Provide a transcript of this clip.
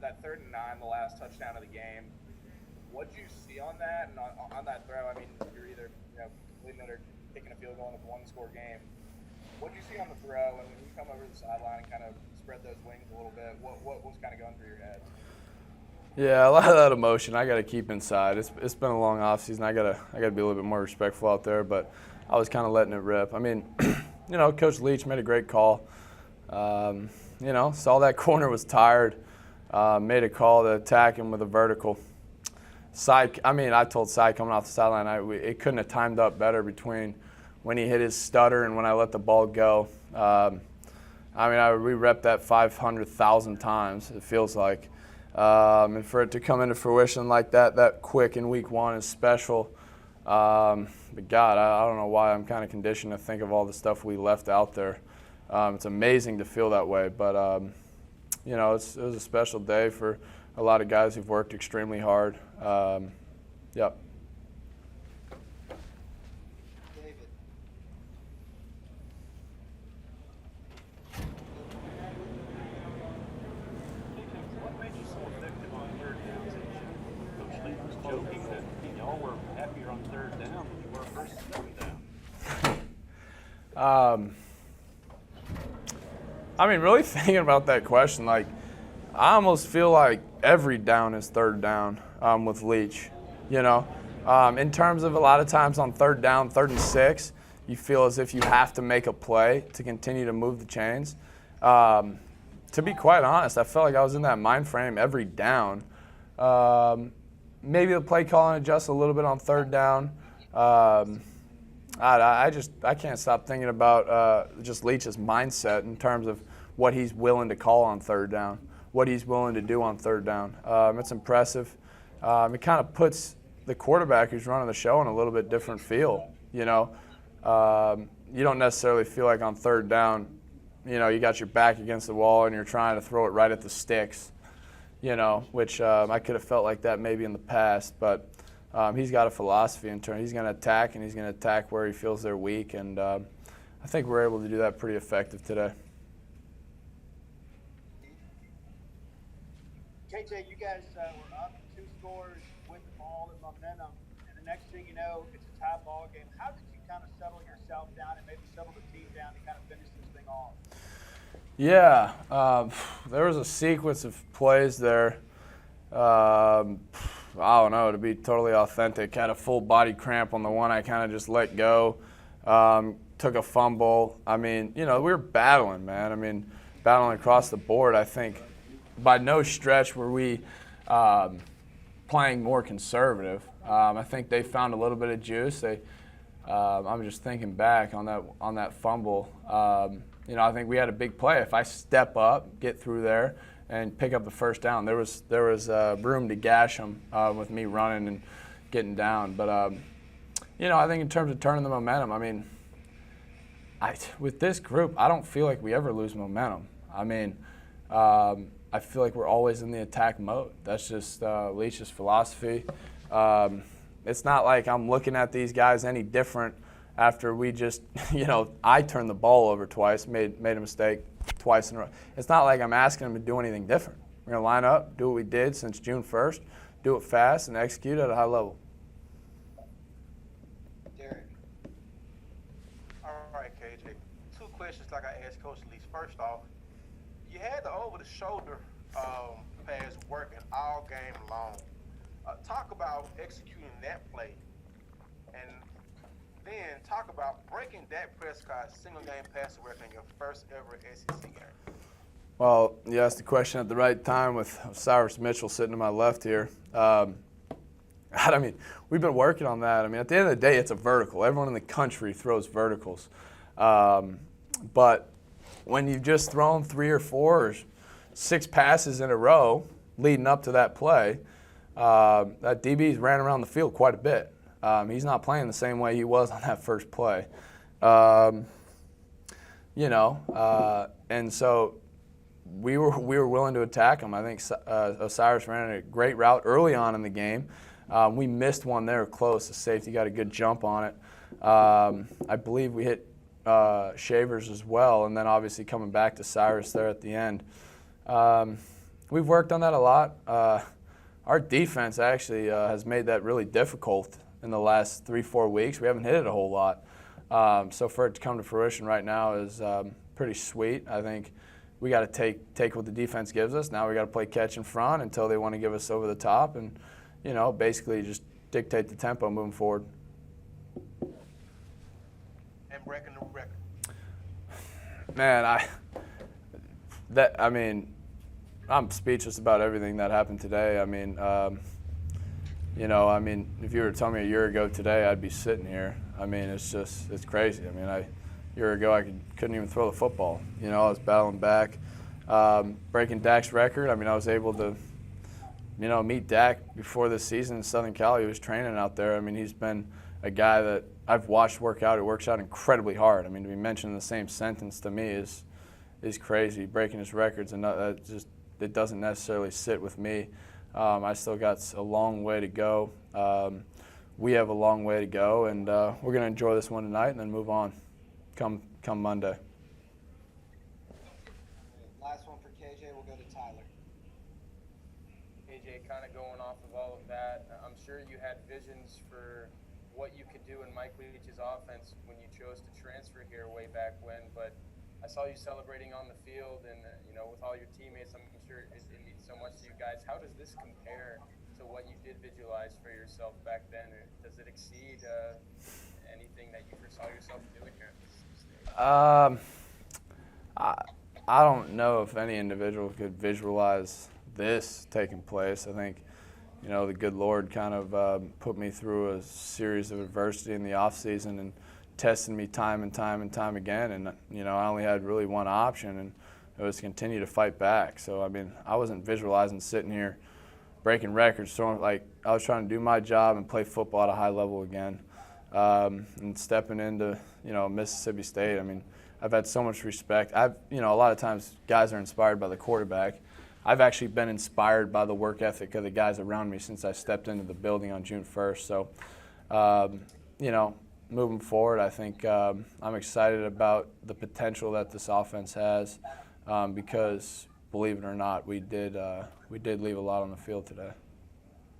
that 3rd and 9, the last touchdown of the game. What did you see on that? And on that throw, I mean, you're either completing it or kicking a field goal in a one-score game. What did you see on the throw? And when you come over to the sideline and kind of spread those wings a little bit, what was kind of going through your head? Yeah, a lot of that emotion I got to keep inside. It's been a long offseason. I got to be a little bit more respectful out there, but I was kind of letting it rip. I mean, Coach Leach made a great call. Saw that corner was tired, made a call to attack him with a vertical. I told Cy coming off the sideline, it couldn't have timed up better between when he hit his stutter and when I let the ball go. We repped that 500,000 times, it feels like. And for it to come into fruition like that quick in week one is special. But God, I don't know why I'm kind of conditioned to think of all the stuff we left out there. It's amazing to feel that way, but it was a special day for a lot of guys who've worked extremely hard. Yep. Joking that y'all were happier on 3rd down than you were versus 4th down. Really thinking about that question, I almost feel like every down is 3rd down with Leach. In terms of a lot of times on 3rd down, 3rd and 6, you feel as if you have to make a play to continue to move the chains. To be quite honest, I felt like I was in that mind frame every down. Maybe the play calling adjusts a little bit on 3rd down. I can't stop thinking about just Leach's mindset in terms of what he's willing to call on 3rd down, what he's willing to do on 3rd down. It's impressive. It kind of puts the quarterback who's running the show in a little bit different feel. You don't necessarily feel like on 3rd down, you got your back against the wall and you're trying to throw it right at the sticks. Which I could have felt like that maybe in the past, but he's got a philosophy in turn. He's going to attack, and he's going to attack where he feels they're weak, and I think we're able to do that pretty effective today. KJ, you guys were up 2 scores with the ball and momentum, and the next thing you know, it's a tie ball game. How did you kind of settle yourself down and maybe settle the team down to kind of finish this thing off? Yeah, there was a sequence of plays there. I don't know, to be totally authentic. Had a full body cramp on the one I kind of just let go. Took a fumble. We were battling, man. Battling across the board. I think by no stretch were we playing more conservative. I think they found a little bit of juice. I'm just thinking back on that fumble. I think we had a big play. If I step up, get through there, and pick up the 1st down, there was room to gash them with me running and getting down. But I think in terms of turning the momentum, with this group, I don't feel like we ever lose momentum. I feel like we're always in the attack mode. That's just Leach's philosophy. It's not like I'm looking at these guys any different after we just, I turned the ball over twice, made a mistake twice in a row. It's not like I'm asking them to do anything different. We're going to line up, do what we did since June 1st, do it fast, and execute at a high level. Derek. All right, KJ. 2 questions like I asked Coach Leach. First off, you had the over-the-shoulder pass working all game long. Talk about executing that play, and then talk about breaking Dak Prescott's single-game passer record in your first ever SEC game. Well, you asked the question at the right time with Cyrus Mitchell sitting to my left here. We've been working on that. At the end of the day, it's a vertical. Everyone in the country throws verticals. But when you've just thrown 3 or 4 or 6 passes in a row leading up to that play, that DB's ran around the field quite a bit. He's not playing the same way he was on that first play. And so we were willing to attack him. I think Osiris ran a great route early on in the game. We missed one there close. The safety got a good jump on it. I believe we hit Shavers as well, and then obviously coming back to Cyrus there at the end. we've worked on that a lot. Our defense actually has made that really difficult in the last 3-4 weeks. We haven't hit it a whole lot. So for it to come to fruition right now is pretty sweet. I think we got to take what the defense gives us. Now we got to play catch in front until they want to give us over the top, and basically just dictate the tempo moving forward. And breaking the record. Man, I'm speechless about everything that happened today. If you were to tell me a year ago today, I'd be sitting here. It's crazy. A year ago, I couldn't even throw the football. I was battling back, breaking Dak's record. I was able to, meet Dak before this season in Southern Cal. He was training out there. He's been a guy that I've watched work out. It works out incredibly hard. To be mentioned in the same sentence to me is crazy. Breaking his records, and it doesn't necessarily sit with me. I still got a long way to go. We have a long way to go, and we're going to enjoy this one tonight and then move on come Monday. Last one for KJ. We'll go to Tyler. KJ, kind of going off of all of that, I'm sure you had visions for what you could do in Mike Leach's offense when you chose to transfer here way back when, but I saw you celebrating on the field and, with all your teammates. I'm sure it means so much to you guys. How does this compare to what you did visualize for yourself back then? Or does it exceed anything that you foresaw yourself doing here at this stage? I don't know if any individual could visualize this taking place. I think, the good Lord kind of put me through a series of adversity in the offseason and tested me time and time and time again. And, I only had really one option, and it was to continue to fight back. So, I wasn't visualizing sitting here breaking records, I was trying to do my job and play football at a high level again. And stepping into, Mississippi State, I've had so much respect. A lot of times guys are inspired by the quarterback. I've actually been inspired by the work ethic of the guys around me since I stepped into the building on June 1st. So, moving forward, I think I'm excited about the potential that this offense has because, believe it or not, we did leave a lot on the field today.